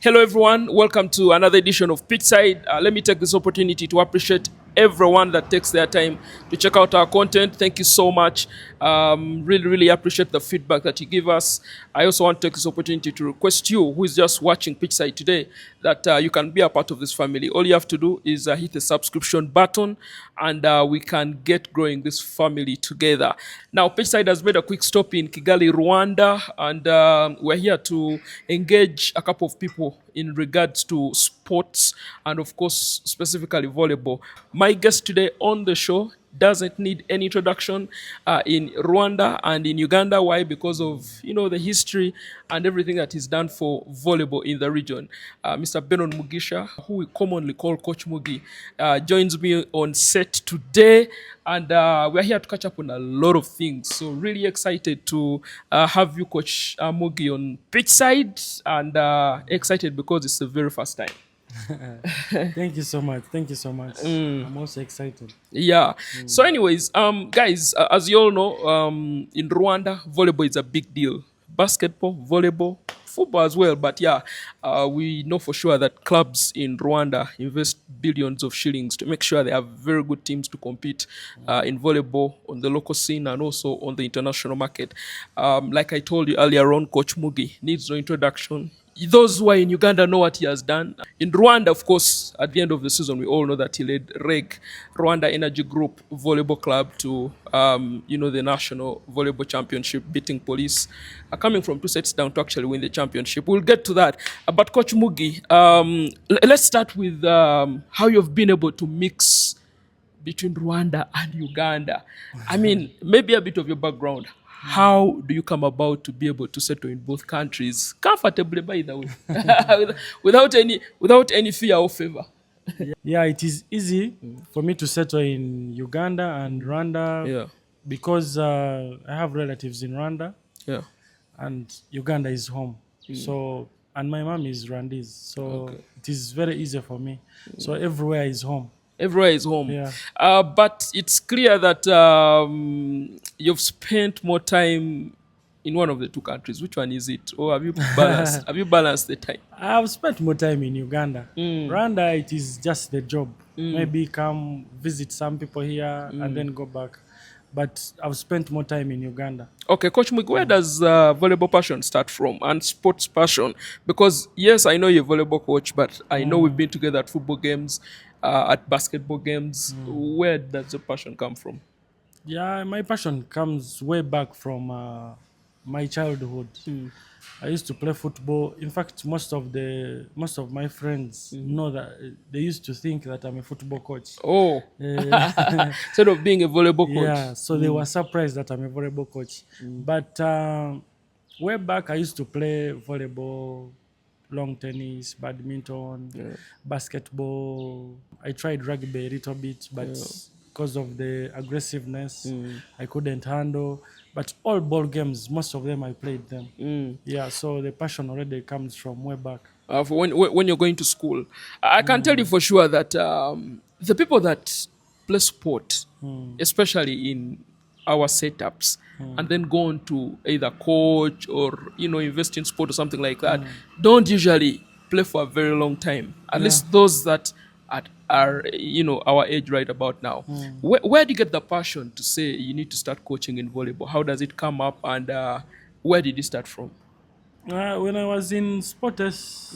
Hello, everyone. Welcome to another edition of Pitchside. Let me take this opportunity to appreciate everyone that takes their time to check out our content. Thank you so much. Really appreciate the feedback that you give us. I also want to take this opportunity to request you, who is just watching Pitchside today, that you can be a part of this family. All you have to do is hit the subscription button, and we can get growing this family together. Now, Pitchside has made a quick stop in Kigali, Rwanda, and we're here to engage a couple of people in regards to sports and, of course, specifically volleyball. My guest today on the show doesn't need any introduction in Rwanda and in Uganda. Why? Because of the history and everything that he's done for volleyball in the region. Mr. Benon Mugisha, who we commonly call Coach Mugi, joins me on set today, and we're here to catch up on a lot of things. So really excited to have you, Coach Mugi, on pitch side, and excited because it's the very first time. Thank you so much. Thank you so much. I'm also excited. Yeah. So, anyways, guys, as you all know, in Rwanda, volleyball is a big deal. Basketball, volleyball, football as well. But yeah, we know for sure that clubs in Rwanda invest billions of shillings to make sure they have very good teams to compete in volleyball on the local scene and also on the international market. Like I told you earlier on, Coach Mugi needs no introduction. Those who are in Uganda know what he has done. In Rwanda, of course, at the end of the season, we all know that he led Rwanda Energy Group Volleyball Club to, the National Volleyball Championship, beating Police, coming from 2 sets down to actually win the championship. We'll get to that. But Coach Mugi, let's start with how you've been able to mix between Rwanda and Uganda. I mean, maybe a bit of your background. How do you come about to be able to settle in both countries comfortably, by the way, without any fear or favor? Yeah, it is easy for me to settle in Uganda and Rwanda Yeah, because I have relatives in Rwanda yeah. and Uganda is home. So, and my mom is Rwandese. So Okay. it is very easy for me. So everywhere is home. Everywhere is home. Yeah. But it's clear that you've spent more time in one of the two countries. Which one is it? Or have you balanced? Have you balanced the time? I've spent more time in Uganda. Rwanda, it is just the job. Maybe come visit some people here and then go back. But I've spent more time in Uganda. Okay, Coach Mik, where does volleyball passion start from and sports passion? Because, yes, I know you're a volleyball coach, but I know we've been together at football games, at basketball games. Where does the passion come from? Yeah, my passion comes way back from my childhood. I used to play football. In fact, most of my friends know that they used to think that I'm a football coach. Oh, instead of being a volleyball Yeah, coach. so they were surprised that I'm a volleyball coach. But way back, I used to play volleyball, long tennis, badminton, basketball. I tried rugby a little bit, but because of the aggressiveness, I couldn't handle. But all ball games, most of them I played them. Yeah, so the passion already comes from way back. For when you're going to school. I can tell you for sure that the people that play sport, especially in our setups, and then go on to either coach or invest in sport or something like that, don't usually play for a very long time. At Yeah. least those that are our age right about now. Where do you get the passion to say you need to start coaching in volleyball? How does it come up, and where did it start from? When I was in Sportes,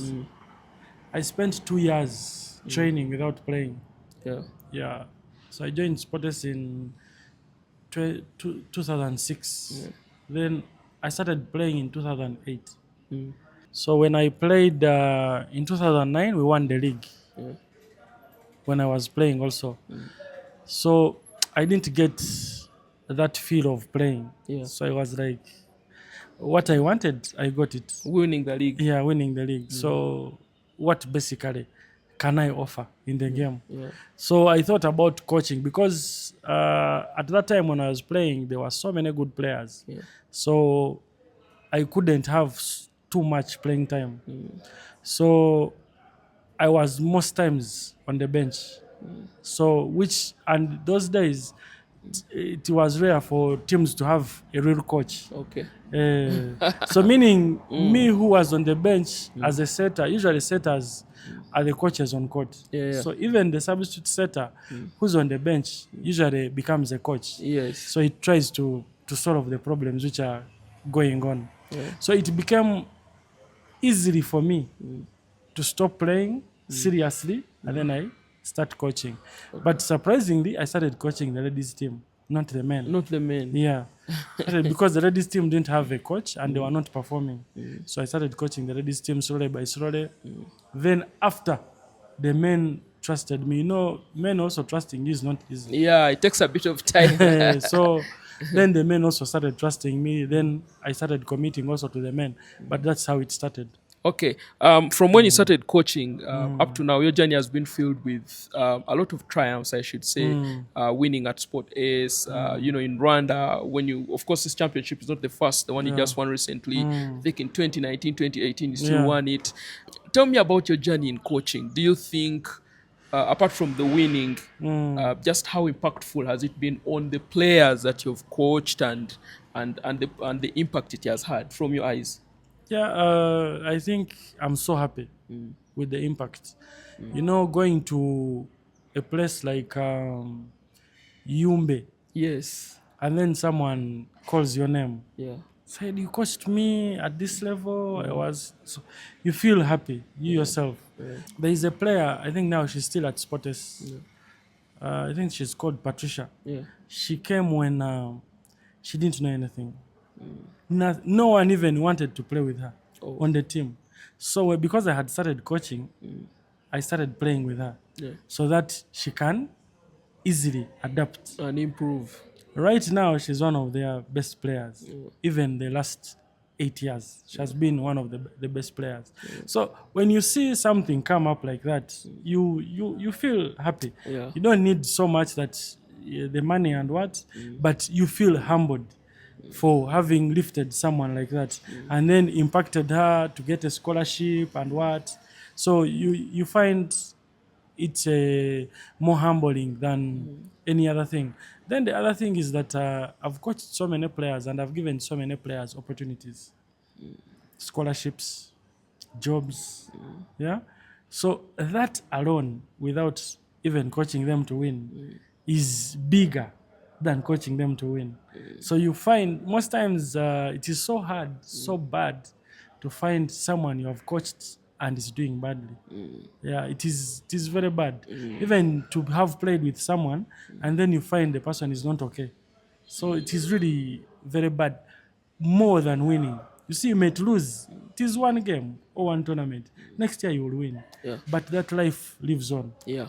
I spent 2 years training without playing. Yeah. Yeah. So I joined Sportes in 2006. Then I started playing in 2008. So when I played in 2009, we won the league when I was playing also. So I didn't get that feel of playing. Yeah. So I was like, what I wanted, I got it. Winning the league. Yeah, winning the league. So what basically can I offer in the game? Yeah. So I thought about coaching because at that time when I was playing, there were so many good players. Yeah. So I couldn't have too much playing time. So I was most times on the bench. So and those days it was rare for teams to have a real coach. Okay. So meaning me who was on the bench as a setter, usually setters are the coaches on court. Yeah. So even the substitute setter who's on the bench usually becomes a coach. Yes. So it tries to solve the problems which are going on. So it became easily for me to stop playing seriously and then I start coaching. But surprisingly, I started coaching the ladies team, not the men. Not the men. Yeah. Because the ladies team didn't have a coach and they were not performing. So I started coaching the ladies team slowly by slowly. Then after the men trusted me, you know, men also trusting you is not easy. Yeah, it takes a bit of time. So then the men also started trusting me. Then I started committing also to the men. But that's how it started. Okay. From when you started coaching up to now, your journey has been filled with a lot of triumphs, I should say. Winning at Sport Ace, you know, in Rwanda, when you, of course, this championship is not the first, the one you just won recently. I think in 2019, 2018, you still won it. Tell me about your journey in coaching. Do you think, apart from the winning, just how impactful has it been on the players that you've coached and the impact it has had from your eyes? Yeah, I think I'm so happy with the impact. You know, going to a place like Yumbe Yes. and then someone calls your name, Yeah. said, "You coached me at this level." I was, so you feel happy, you yourself. There is a player, I think now she's still at Sportes. I think she's called Patricia. Yeah. She came when she didn't know anything. No one even wanted to play with her on the team. So because I had started coaching, I started playing with her so that she can easily adapt. And improve. Right now, she's one of their best players. Even the last 8 years, she has been one of the best players. So when you see something come up like that, you feel happy. Yeah. You don't need so much that the money and what, but you feel humbled for having lifted someone like that and then impacted her to get a scholarship and what. So you find it's more humbling than any other thing. Then the other thing is that I've coached so many players and I've given so many players opportunities, scholarships, jobs. Yeah. So that alone, without even coaching them to win, is bigger than coaching them to win. So you find most times it is so hard, so bad to find someone you have coached and is doing badly. Yeah, it is very bad. Even to have played with someone and then you find the person is not okay. So it is really very bad, more than winning. You see, you might lose. It is one game or one tournament. Next year you will win. Yeah. But that life lives on. Yeah.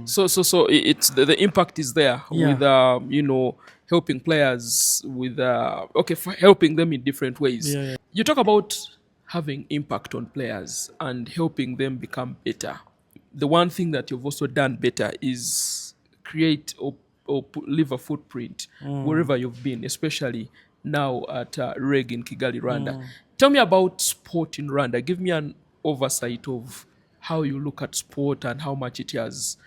So it's the impact is there Yeah. with you know, helping players with okay, for helping them in different ways. Yeah. You talk about having impact on players and helping them become better. The one thing that you've also done better is create or leave a footprint wherever you've been, especially now at Reg in Kigali, Rwanda. Tell me about sport in Rwanda. Give me an oversight of how you look at sport and how much it has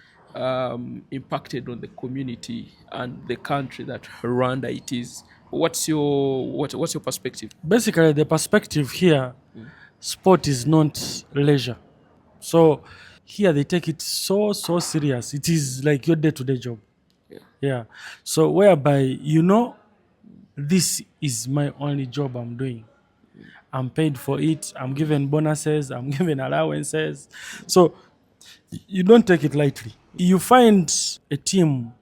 impacted on the community and the country that Rwanda it is. What's your perspective? Basically, the perspective here, sport is not leisure. So here they take it so serious. It is like your day-to-day job. Yeah. Yeah. So whereby you know this is my only job I'm doing. I'm paid for it. I'm given bonuses. I'm given allowances. So you don't take it lightly. You find a team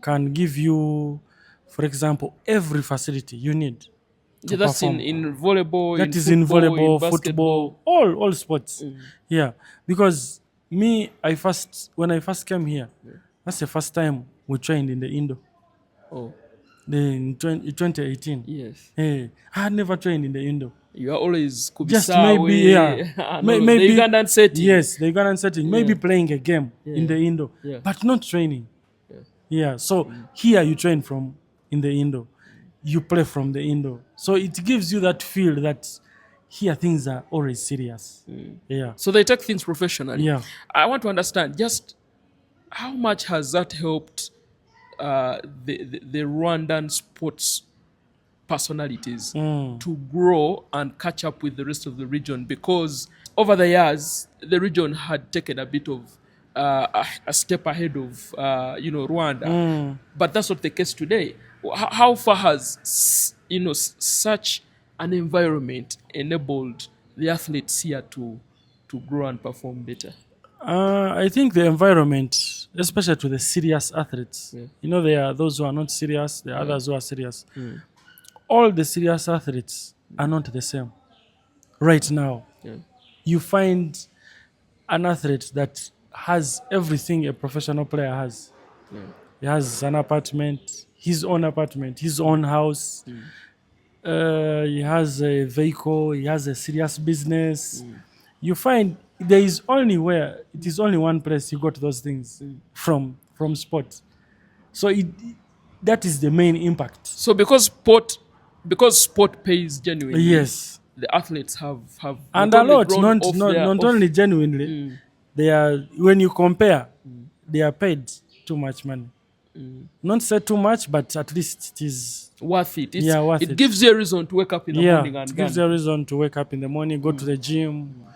can give you, for example, every facility you need to Yeah, that's perform. in volleyball. That is football, in volleyball, basketball. football, all sports. Yeah, because me, when I first came here, that's the first time we trained in the Indo. Oh, In 2018. yes. Hey, I had never trained in the Indo. You are always Kubisawe, Just maybe, yeah. and Maybe the Ugandan setting. Yes, the Ugandan setting. Maybe playing a game in the Indo, Yeah. but not training. Yeah. So here you train from in the Indo, you play from the Indo. So it gives you that feel that here things are always serious. Yeah. So they take things professionally. Yeah. I want to understand just how much has that helped the Rwandan sports personalities to grow and catch up with the rest of the region, because over the years the region had taken a bit of a step ahead of Rwanda, but that's not the case today. How far has such an environment enabled the athletes here to grow and perform better? I think the environment, especially to the serious athletes, Yeah. there are those who are not serious, there are others who are serious. All the serious athletes are not the same. Right now, Yeah. you find an athlete that has everything a professional player has. Yeah. He has an apartment, his own house. He has a vehicle, he has a serious business. You find it is only one place you got those things from sport. So that is the main impact. So because sport pays genuinely, Yes, the athletes have and not a only lot, grown off their not off, only genuinely, they are, when you compare, they are paid too much money. Not say too much, but at least it is worth it. worth It it. gives you a reason to wake up in the morning It and gives gun. you a reason to wake up in the morning, go to the gym,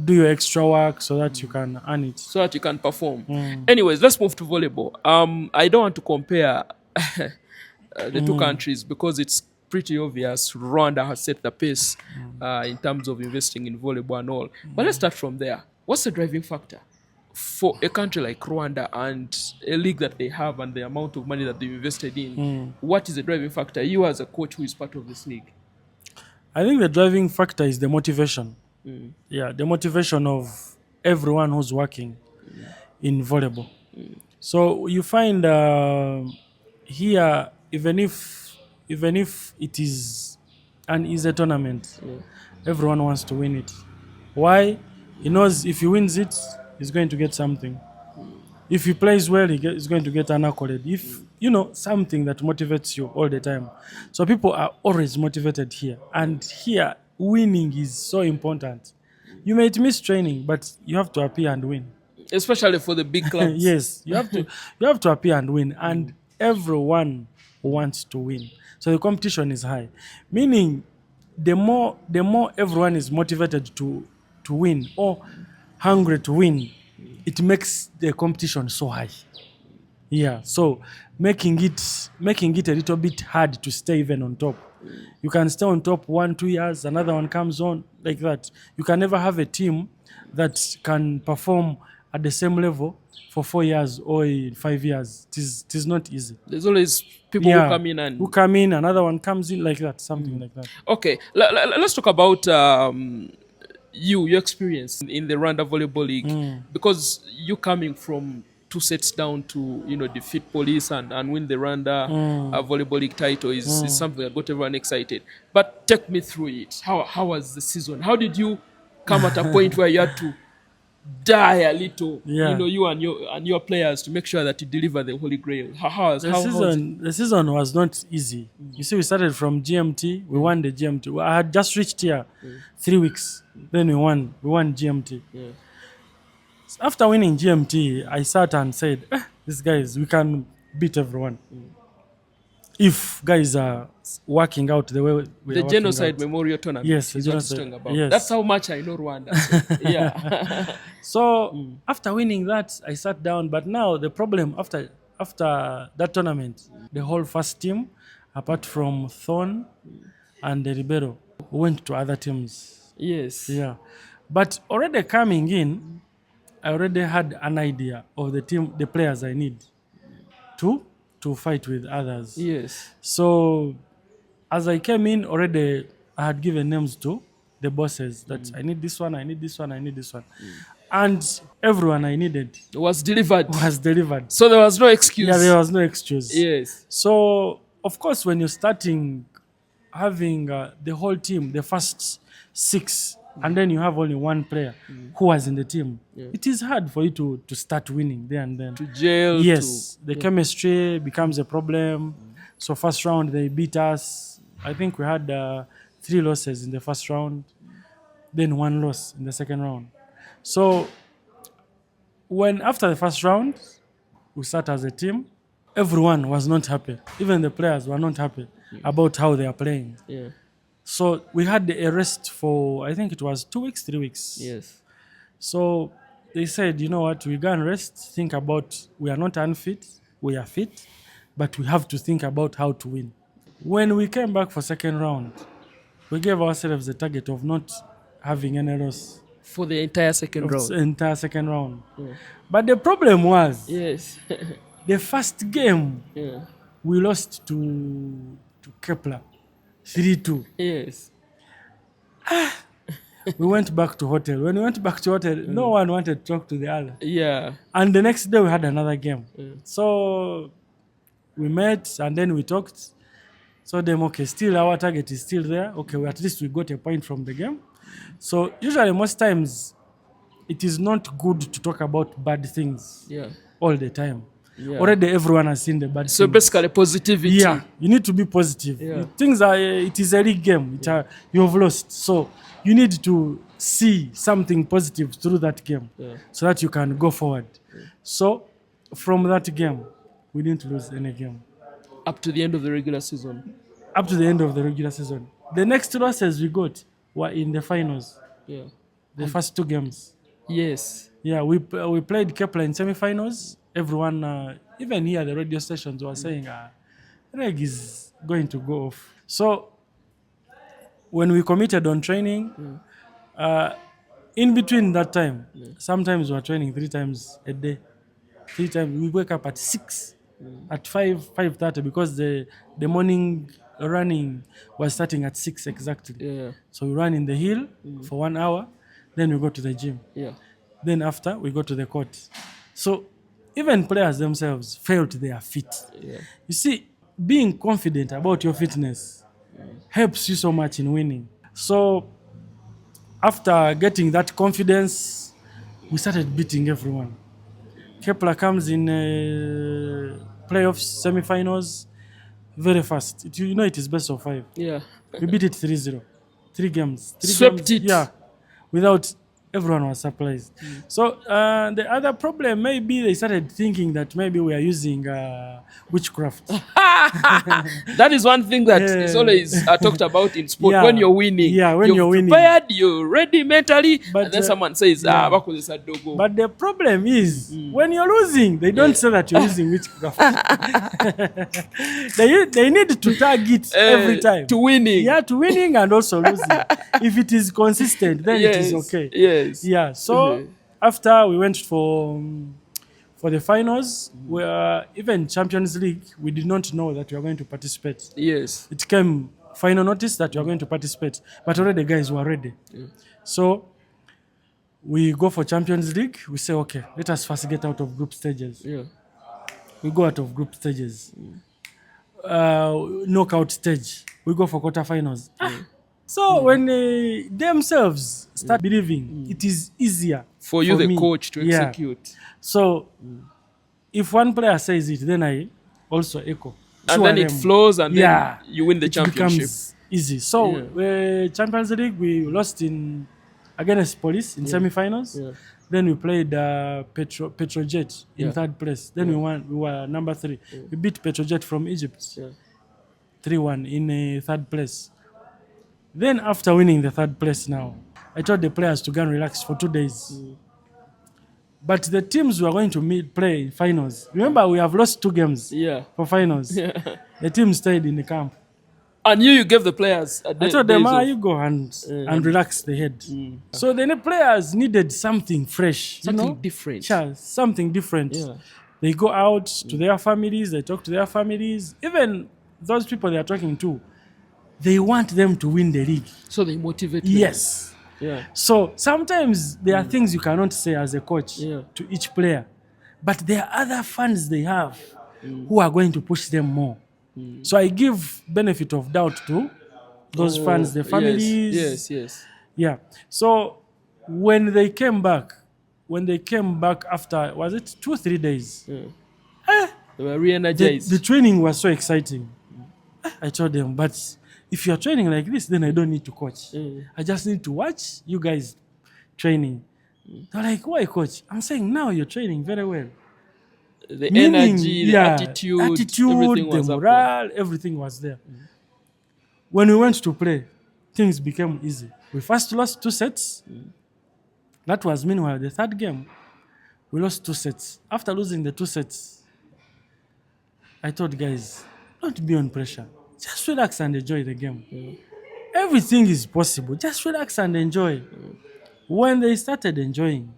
do your extra work so that you can earn it. So that you can perform. Anyways, let's move to volleyball. I don't want to compare the two countries because it's pretty obvious Rwanda has set the pace in terms of investing in volleyball and all. But let's start from there. What's the driving factor for a country like Rwanda and a league that they have and the amount of money that they've invested in? What is the driving factor? You as a coach who is part of this league. I think the driving factor is the motivation. Yeah, the motivation of everyone who's working in volleyball. So you find here, even if it is an easy tournament, everyone wants to win it. Why? He knows if he wins it, he's going to get something. If he plays well, he's going to get an accolade. If something that motivates you all the time. So people are always motivated here, and here winning is so important. You might miss training, but you have to appear and win. Especially for the big clubs. Yes, you have to appear and win, and everyone wants to win. So the competition is high, meaning the more everyone is motivated to win or hungry to win, it makes the competition so high. Yeah, so making it a little bit hard to stay even on top. You can stay on top 1-2 years, another one comes on, like that. You can never have a team that can perform at the same level for 4 years or 5 years. It is not easy. There's always people who come in, another one comes in, like that, something like that. Okay, let's talk about your experience in the Rwanda Volleyball League, because you coming from 2 sets down to defeat police and win the Rwanda Volleyball League title is something that got everyone excited. But take me through it. How was the season? How did you come at a point where you had to die a little, you and your players, to make sure that you deliver the Holy Grail? The season was not easy. You see, we started from GMT. We won the GMT. I had just reached here 3 weeks. Then we won GMT. After winning GMT, I sat and said, these guys, we can beat everyone. If guys are working out the way we the are Genocide out. Memorial Tournament. Yes, is what he's talking about. Yes. That's how much I know Rwanda. So, yeah. So after winning that, I sat down. But now the problem after that tournament, the whole first team, apart from Thorn and the Ribeiro, went to other teams. Yes. Yeah. But already coming in, I already had an idea of the players I need to fight with others. Yes. So as I came in, already I had given names to the bosses that I need this one, I need this one, I need this one. And everyone I needed was delivered. So there was no excuse. Yeah, there was no excuse. Yes. So, of course, when you're starting having the whole team, the first 6, and then you have only one player who was in the team, it is hard for you to start winning there and then. To jail. Yes, the chemistry becomes a problem. So first round, they beat us. I think we had 3 losses in the first round, then 1 loss in the second round. So after the first round, we start as a team. everyone was not happy. Even the players were not happy about how they are playing. Yeah. So we had a rest for, I think it was 2 weeks, 3 weeks. Yes. So they said, you know what, we go and rest, think about, we are not unfit, we are fit, but we have to think about how to win. When we came back for second round, we gave ourselves the target of not having any loss For the entire second of the round. entire second round. Yeah. But the problem was, Yes. the first game Yeah. we lost to Kepler 3-2. Yes. We went back to hotel. When we went back to hotel, no one wanted to talk to the other. Yeah. And the next day we had another game. So we met and then we talked. So them, okay, still our target is still there. Okay, at least we got a point from the game. So usually most times it is not good to talk about bad things Yeah. all the time. Yeah. Already everyone has seen the bad So things. basically positivity. Yeah, you need to be positive. Yeah. Things are, it is a league game. You've lost. So you need to see something positive through that game so that you can go forward. So from that game, we didn't lose any game. Up to the end of the regular season. Up to the end of the regular season. The next losses we got were in the finals, Yeah. the first 2 games. Yes. Yeah, we played Kepler in semi-finals. Everyone, even here, the radio stations were saying, Reg is going to go off. So when we committed on training, in between that time, sometimes we were training 3 times a day. 3 times. We wake up at 6, at 5:30 because the morning running was starting at 6 exactly. Yeah. So we run in the hill for 1 hour, then we go to the gym. Yeah. Then after, we go to the court. So even players themselves felt they are fit. Yeah. You see, being confident about your fitness helps you so much in winning. So after getting that confidence, we started beating everyone. Kepler comes in playoffs, semi-finals, very fast. You know it is best of 5. Yeah. We beat it 3-0. 3 games. 3 Swept games, it. Yeah. Without, everyone was surprised. So the other problem, maybe they started thinking that maybe we are using witchcraft. That is one thing that is always talked about in sport. When you're winning, you're prepared, you're ready mentally, But, and then someone says, bakuza dogo. But the problem is, when you're losing, they don't say that you're using witchcraft. they need to target every time. To winning. Yeah, to winning and also losing. If it is consistent, then it is okay. Yes. Yeah, so after we went for the finals, where even Champions League, we did not know that we were going to participate. Yes. It came final notice that we are going to participate, but already the guys were ready. So we go for Champions League. We say, okay, let us first get out of group stages. Yeah. We go out of group stages. Knockout stage. We go for quarterfinals. So when themselves start believing, it is easier For you, the me. coach, to execute. So if one player says it, then I also echo. And then it flows, and then you win the it championship. Becomes easy. So Champions League, we lost against Police in semi-finals. Then we played Petrojet in third place. Then we won. We were number 3. We beat Petrojet from Egypt 3-1 in third place. Then after winning the third place now, I told the players to go and relax for 2 days. But the teams we are going to play in finals, remember we have lost 2 games for finals. The team stayed in the camp. And you gave the players a day. I told them, you go and relax the head. So the players needed something fresh. Something different. Yeah, something different. They go out to their families, they talk to their families. Even those people they are talking to, they want them to win the league. So they motivate them. Yes. Yeah. So sometimes there are things you cannot say as a coach to each player. But there are other fans they have who are going to push them more. So I give benefit of doubt to those fans, the families. Yes. Yeah. So when they came back after, was it 2-3 days? They were re-energized. The training was so exciting. I told them, but if you're training like this, then I don't need to coach. I just need to watch you guys training. They're like, why coach? I'm saying now you're training very well. The Meaning, energy, the yeah, attitude, everything attitude, the was up there. morale, everything was there. When we went to play, things became easy. We first lost 2 sets. That was meanwhile the third game. We lost 2 sets. After losing the 2 sets, I told guys, don't be on pressure. Just relax and enjoy the game. Everything is possible. Just relax and enjoy. When they started enjoying,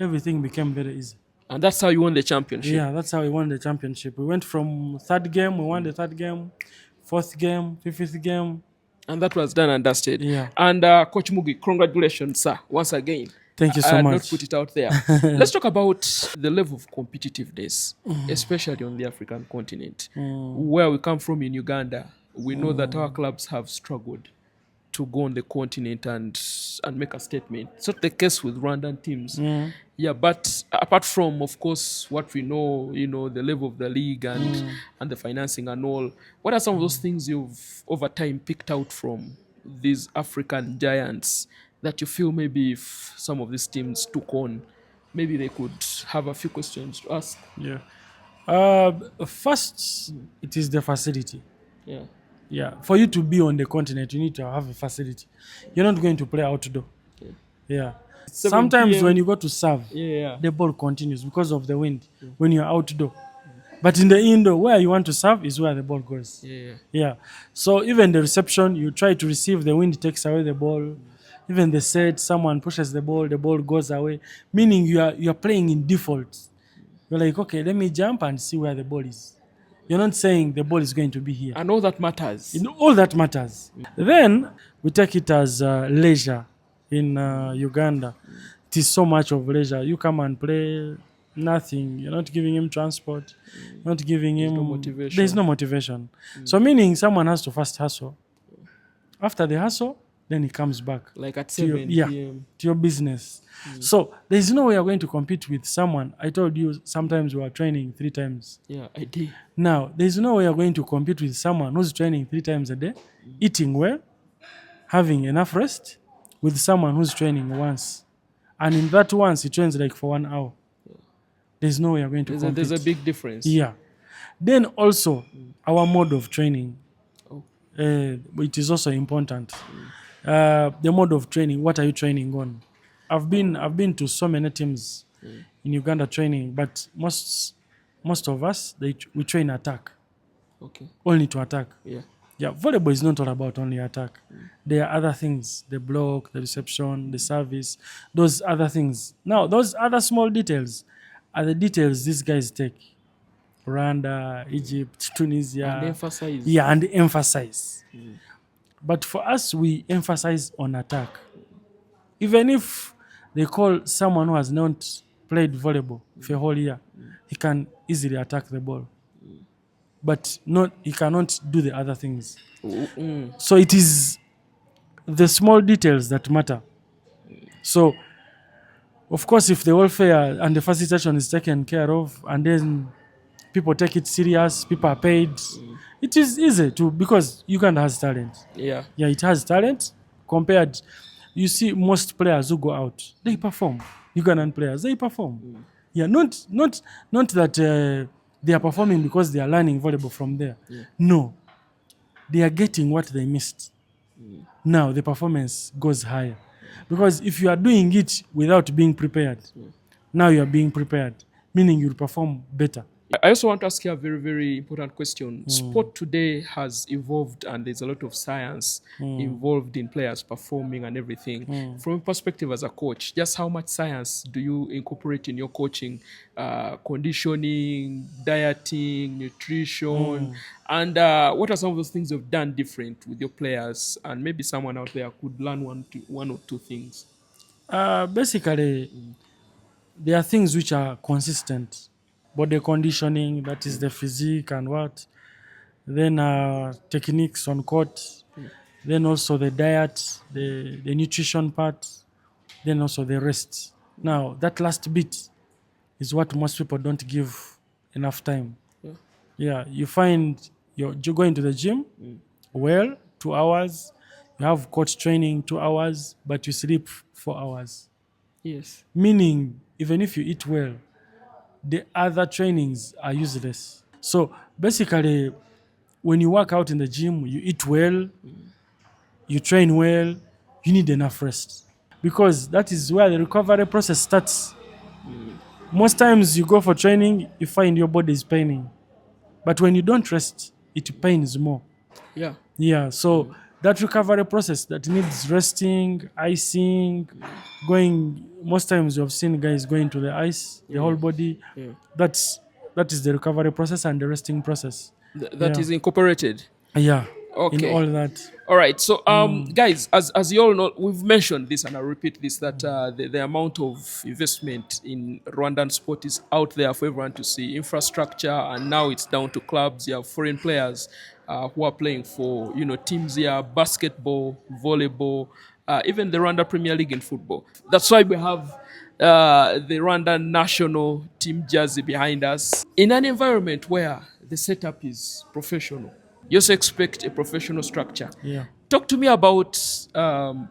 everything became very easy. And that's how you won the championship. Yeah, that's how we won the championship. We went from third game, we won the third game, fourth game, fifth game. And that was done and dusted. Yeah. And Coach Mugi, congratulations, sir, once again. Thank you so I had not much. put it out there. Let's talk about the level of competitiveness, especially on the African continent. Where we come from in Uganda, we know that our clubs have struggled to go on the continent and make a statement. It's not the case with Rwandan teams. Yeah, but apart from, of course, what we know, the level of the league and the financing and all, what are some of those things you've over time picked out from these African giants that you feel maybe if some of these teams took on, maybe they could have a few questions to ask? Yeah. First, it is the facility. Yeah. Yeah. For you to be on the continent, you need to have a facility. You're not going to play outdoor. Yeah. Yeah. 7 Sometimes PM. when you go to serve, Yeah. the ball continues because of the wind when you're outdoor. But in the indoor, where you want to serve is where the ball goes. Yeah. Yeah. So even the reception, you try to receive, the wind takes away the ball. Even the set, someone pushes the ball goes away. Meaning you are playing in default. You're like, okay, let me jump and see where the ball is. You're not saying the ball is going to be here. And all that matters. All that matters. Then we take it as leisure in Uganda. It is so much of leisure. You come and play, nothing. You're not giving him transport. You're not giving him. no motivation. There's no motivation. So meaning someone has to first hustle. After the hustle, then he comes back Like at to your, 7 yeah, p.m. to your business. So there's no way you're going to compete with someone. I told you sometimes we are training 3 times. Yeah, I did. Now, there's no way you're going to compete with someone who's training 3 times a day, eating well, having enough rest, with someone who's training once. And in that once, he trains like for 1 hour. There's no way you're going to compete. There's a big difference. Yeah. Then also, our mode of training, Oh. it is also important. The mode of training, what are you training on? I've been to so many teams in Uganda training, but most of us, we train attack, Okay. only to attack. Yeah. Yeah, volleyball is not all about only attack. There are other things, the block, the reception, the service, those other things. Now, those other small details are the details these guys take. Rwanda, Egypt, Tunisia. And emphasize. Yeah, and emphasize. But for us, we emphasize on attack. Even if they call someone who has not played volleyball for a whole year, he can easily attack the ball. But he cannot do the other things. So it is the small details that matter. So, of course, if the welfare and the facilitation is taken care of, and then people take it serious, people are paid, it is easy to, because Uganda has talent. Yeah. Yeah, it has talent compared. You see, most players who go out, they perform. Ugandan players, they perform. Yeah, not that they are performing because they are learning volleyball from there. No, they are getting what they missed. Now the performance goes higher, because if you are doing it without being prepared, now you are being prepared, meaning you'll perform better. I also want to ask you a very, very important question. Sport today has evolved, and there's a lot of science involved in players performing and everything. From a perspective as a coach, just how much science do you incorporate in your coaching? Conditioning, dieting, nutrition, and what are some of those things you've done different with your players? And maybe someone out there could learn one or two things. Basically, there are things which are consistent. Body conditioning, that is the physique and what. Then techniques on court. Then also the diet, the nutrition part. Then also the rest. Now, that last bit is what most people don't give enough time. Yeah, you find you go into the gym, 2 hours. You have court training 2 hours, but you sleep 4 hours. Yes. Meaning, even if you eat well, the other trainings are useless. So basically, when you work out in the gym, you eat well, you train well, you need enough rest because that is where the recovery process starts. Most times you go for training, you find your body is paining, but when you don't rest, it pains more. Yeah. Yeah, so that recovery process that needs resting, icing, going. Most times you have seen guys going to the ice, the whole body. Yeah. That's that is the recovery process and the resting process. That Yeah. is incorporated. Yeah, in Okay. all that. All right. So, guys, as you all know, we've mentioned this, and I'll repeat this: that the amount of investment in Rwandan sport is out there for everyone to see. Infrastructure, and now it's down to clubs. You have foreign players who are playing for teams here: basketball, volleyball, even the Rwanda Premier League in football. That's why we have the Rwandan national team jersey behind us in an environment where the setup is professional. You also expect a professional structure. Yeah. Talk to me about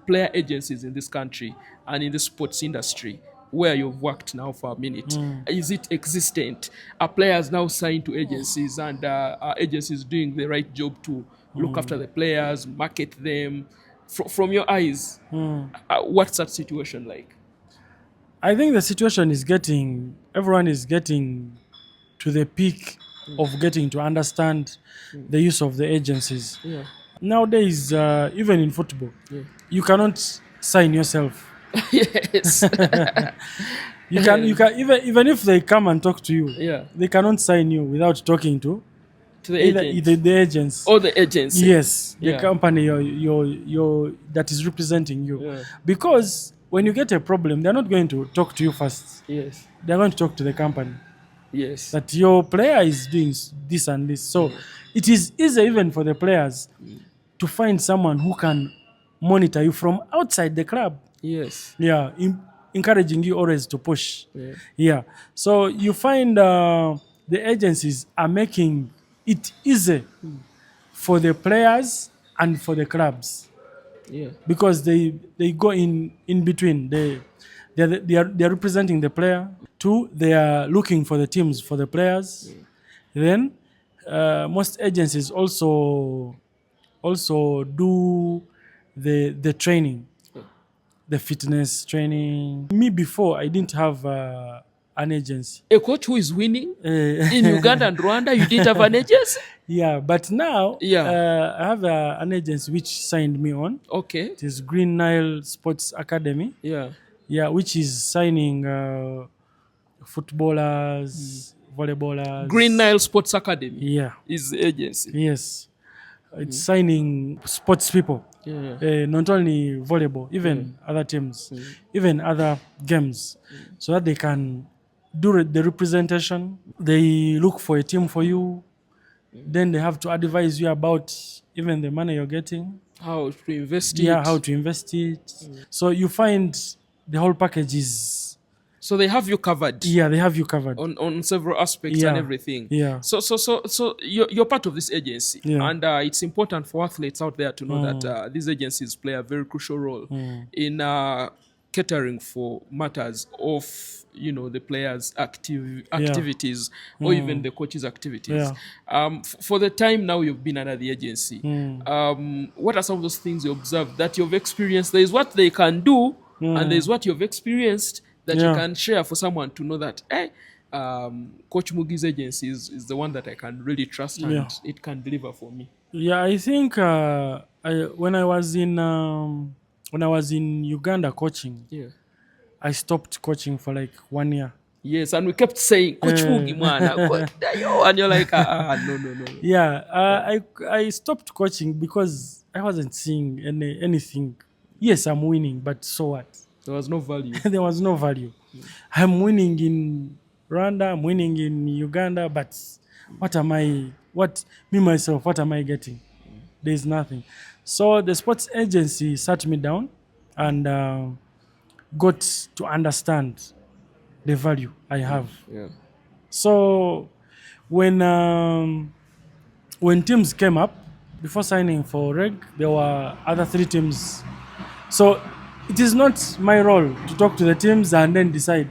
player agencies in this country and in the sports industry where you've worked now for a minute. Is it existent? Are players now signed to agencies and are agencies doing the right job to look after the players, market them? From your eyes, what's that situation like? I think the situation is everyone is getting to the peak of getting to understand the use of the agencies. Yeah. Nowadays, even in football, you cannot sign yourself. Yes. You can even if they come and talk to you, Yeah. they cannot sign you without talking to To the either agent. the agents. Or the agency. Yes, the Yeah. company your that is representing you. Yeah. Because when you get a problem, they're not going to talk to you first. Yes. They're going to talk to the company Yes. that your player is doing this and this. So it is easy even for the players to find someone who can monitor you from outside the club. Yes. Yeah, encouraging you always to push. Yeah. Yeah. So you find the agencies are making it easy for the players and for the clubs Yeah. because they go in between. They are representing the player. Two, they are looking for the teams for the players. Then most agencies also do the training, the fitness training. Me before I didn't have an agency. A coach who is winning in Uganda and Rwanda, you didn't have an agency? Yeah, but now Yeah. I have an agency which signed me on. Okay. It is Green Nile Sports Academy. Yeah. Yeah, which is signing footballers, volleyballers. Green Nile Sports Academy Yeah. is the agency. Yes. It's signing sports people. Yeah. Not only volleyball, even other teams, even other games, so that they can do the representation. They look for a team for you. Then they have to advise you about even the money you're getting. How to invest it. Yeah, how to invest it. So you find the whole package is. So they have you covered. Yeah, they have you covered. On several aspects Yeah. and everything. Yeah. So you're part of this agency, Yeah. and it's important for athletes out there to know that these agencies play a very crucial role in catering for matters of the players' activities or even the coaches' activities. Yeah. For the time now you've been under the agency, what are some of those things you observed that you've experienced? There is what they can do, and there is what you've experienced that you can share for someone to know that, Coach Mugi's agency is the one that I can really trust and it can deliver for me. Yeah, I think when I was in Uganda coaching, I stopped coaching for like 1 year. Yes, and we kept saying, Coach Mugi, man, and you're like, no. Yeah, I stopped coaching because I wasn't seeing anything. Yes, I'm winning, but so what? There was no value. There was no value. I'm winning in Rwanda, I'm winning in Uganda, but what am I getting? There's nothing. So the sports agency sat me down and got to understand the value I have. Yeah. So when teams came up, before signing for Reg, there were other 3 teams. So it is not my role to talk to the teams and then decide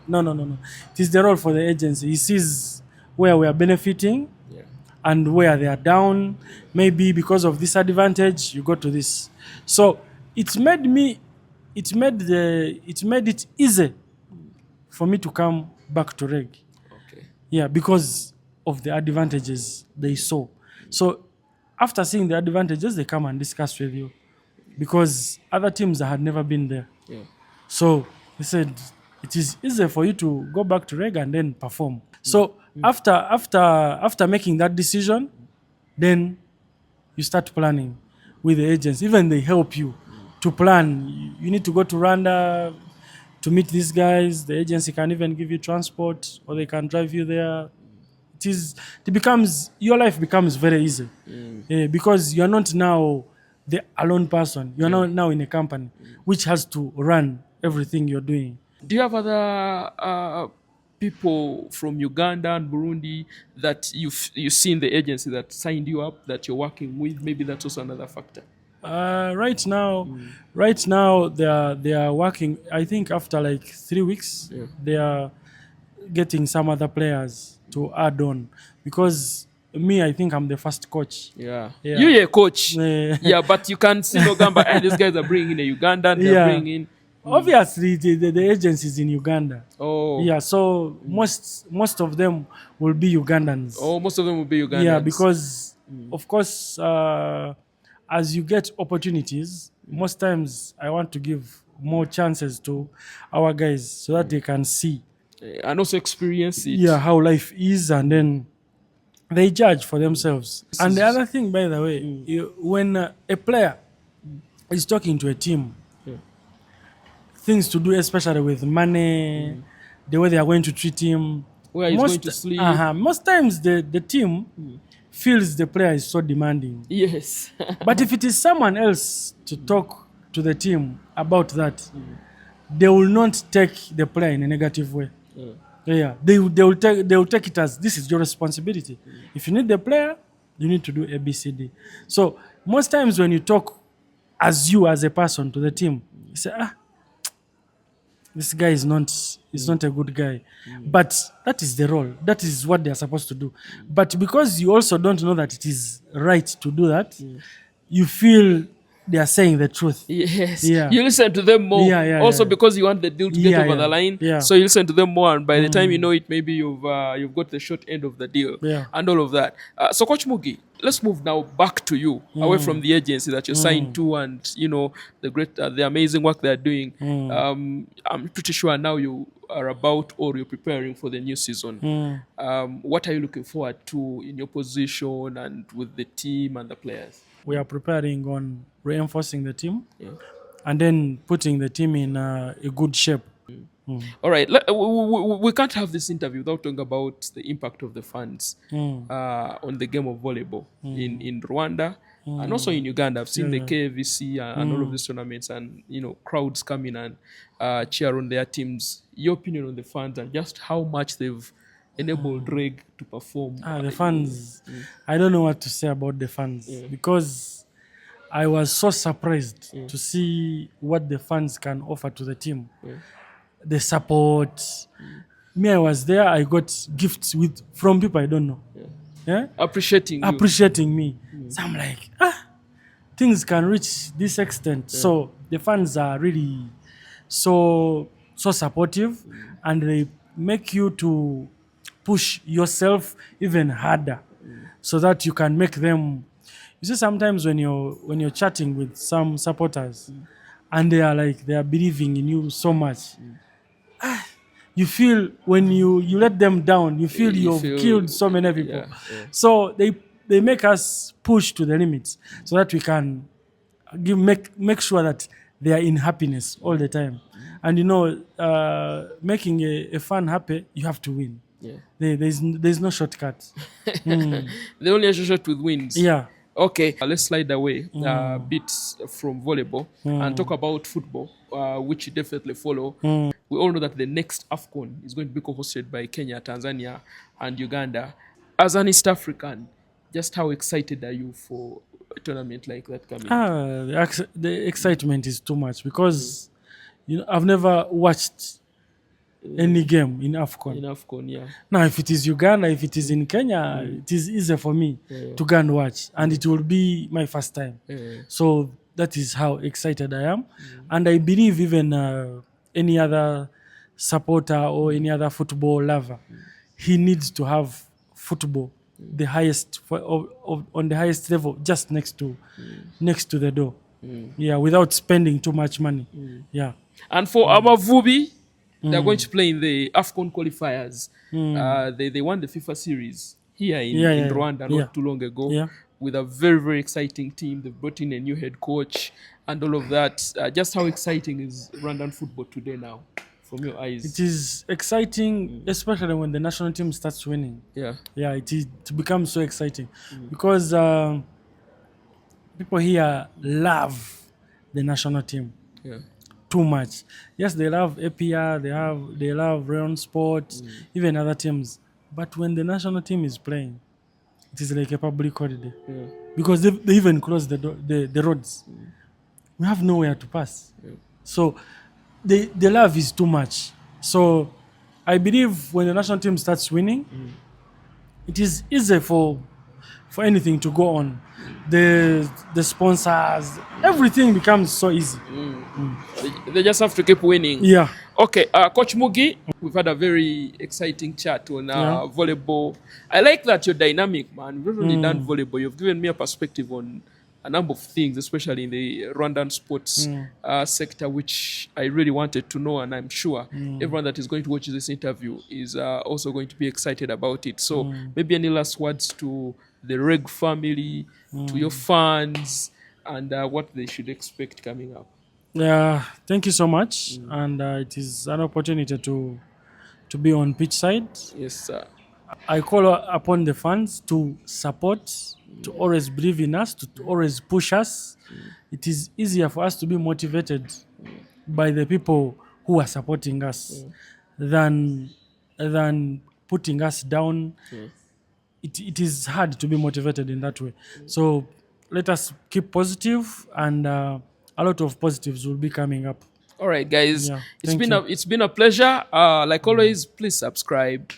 No, no, no, no. It is the role for the agency. He sees where we are benefiting Yeah. and where they are down. Maybe because of this advantage, you go to this. So it made me, it made it easy for me to come back to reg. Okay. Yeah, because of the advantages they saw. So after seeing the advantages, they come and discuss with you because other teams had never been there. Yeah. So he said it is easier for you to go back to reg and then perform. So after making that decision, then you start planning with the agents. Even they help you to plan. You need to go to Rwanda to meet these guys. The agency can even give you transport or they can drive you there. It is it becomes your life becomes very easy. Because you're not now the alone person. You're Yeah. not now in a company which has to run everything you're doing. Do you have other people from Uganda and Burundi that you see in the agency that signed you up that you're working with? Maybe that's also another factor. Right now, they are working. I think after like 3 weeks, Yeah. they are getting some other players to add on because me, I think I'm the first coach. Yeah. Yeah. You a coach. Eh, Yeah, but you can see no gamba. And these guys are bringing in a Ugandan. They're yeah. bringing in. Obviously, the agency is in Uganda. Oh. Yeah, so most of them will be Ugandans. Oh, most of them will be Ugandans. Yeah, because of course, as you get opportunities, most times I want to give more chances to our guys so that they can see, And also experience it. yeah, how life is, and then they judge for themselves. And the other thing, by the way, when a player is talking to a team, Yeah. things to do, especially with money, the way they are going to treat him. Where he's going to sleep. Most times the team feels the player is so demanding. Yes. But if it is someone else to talk to the team about that, they will not take the player in a negative way. Yeah. Yeah, they will take it as this is your responsibility. If you need the player, you need to do A, B, C, D. So most times when you talk as you as a person to the team, you say, this guy is not a good guy. But that is the role. That is what they are supposed to do. But because you also don't know that it is right to do that, you feel they are saying the truth. Yes. Yeah. You listen to them more. Yeah, also yeah. because you want the deal to get Yeah, over the yeah. line. Yeah. So you listen to them more, and by the time you know it, maybe you've got the short end of the deal. Yeah. And all of that. So Coach Mugi, let's move now back to you, away from the agency that you're signed to, and the amazing work they're doing. I'm pretty sure now you are about or you're preparing for the new season. What are you looking forward to in your position and with the team and the players? We are preparing on reinforcing the team Yeah. and then putting the team in a good shape. All right, we can't have this interview without talking about the impact of the fans on the game of volleyball in Rwanda and also in Uganda. I've seen the KVC and all of these tournaments, and crowds come in and cheer on their teams. Your opinion on the fans and just how much they've enabled Reg to perform? The fans, I don't know what to say about the fans because I was so surprised to see what the fans can offer to the team. The support. Me, I was there. I got gifts from people I don't know. Yeah? Appreciating you. Appreciating me. So I'm like, things can reach this extent. So the fans are really so supportive, and they make you to push yourself even harder so that you can make them. You see, sometimes when you're chatting with some supporters and they are believing in you so much, you feel when you let them down, you feel You you've feel- killed so many people. yeah. So they make us push to the limits so that we can make sure that they are in happiness all the time. And making a fan happy, you have to win. Yeah. There's no shortcut. They only associate with wins. Yeah. Okay, let's slide away a bit from volleyball and talk about football, which you definitely follow. We all know that the next AFCON is going to be co-hosted by Kenya, Tanzania, and Uganda. As an East African, just how excited are you for a tournament like that coming? The excitement is too much because I've never watched any game in AFCON. In AFCON, yeah. Now, if it is Uganda, if it is in Kenya, it is easier for me to go and watch, and it will be my first time. So that is how excited I am, and I believe even any other supporter or any other football lover, he needs to have football the highest on the highest level, just next to the door. Yeah, without spending too much money. Yeah. And for Amavubi, they're going to play in the AFCON qualifiers. They won the FIFA series here in Rwanda not too long ago with a very, very exciting team. They've brought in a new head coach and all of that. Just how exciting is Rwandan football today now, from your eyes? It is exciting, especially when the national team starts winning. Yeah, it becomes so exciting because people here love the national team too much. Yes, they love APR, they love Rayon Sport, even other teams. But when the national team is playing, it is like a public holiday because they even close the roads. We have nowhere to pass. So the love is too much. So I believe when the national team starts winning, it is easy for anything to go on. The sponsors, everything becomes so easy. They just have to keep winning. Yeah. Okay, Coach Mugi, we've had a very exciting chat on volleyball. I like that you're dynamic, man. We've not only done volleyball, you've given me a perspective on a number of things, especially in the Rwandan sports sector, which I really wanted to know, and I'm sure everyone that is going to watch this interview is also going to be excited about it. So maybe any last words to the Reg family, to your fans, and what they should expect coming up. Yeah, thank you so much, and it is an opportunity to be on pitch side. Yes, sir. I call upon the fans to support, to always believe in us, to always push us. It is easier for us to be motivated by the people who are supporting us than putting us down. It is hard to be motivated in that way. So let us keep positive, and a lot of positives will be coming up. All right, guys. Yeah, it's been a pleasure. Like always, please subscribe.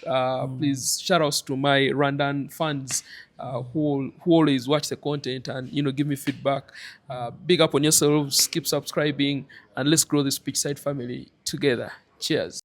Please shout outs to my Rwandan fans who always watch the content and give me feedback. Big up on yourselves. Keep subscribing, and let's grow this Pitchside family together. Cheers.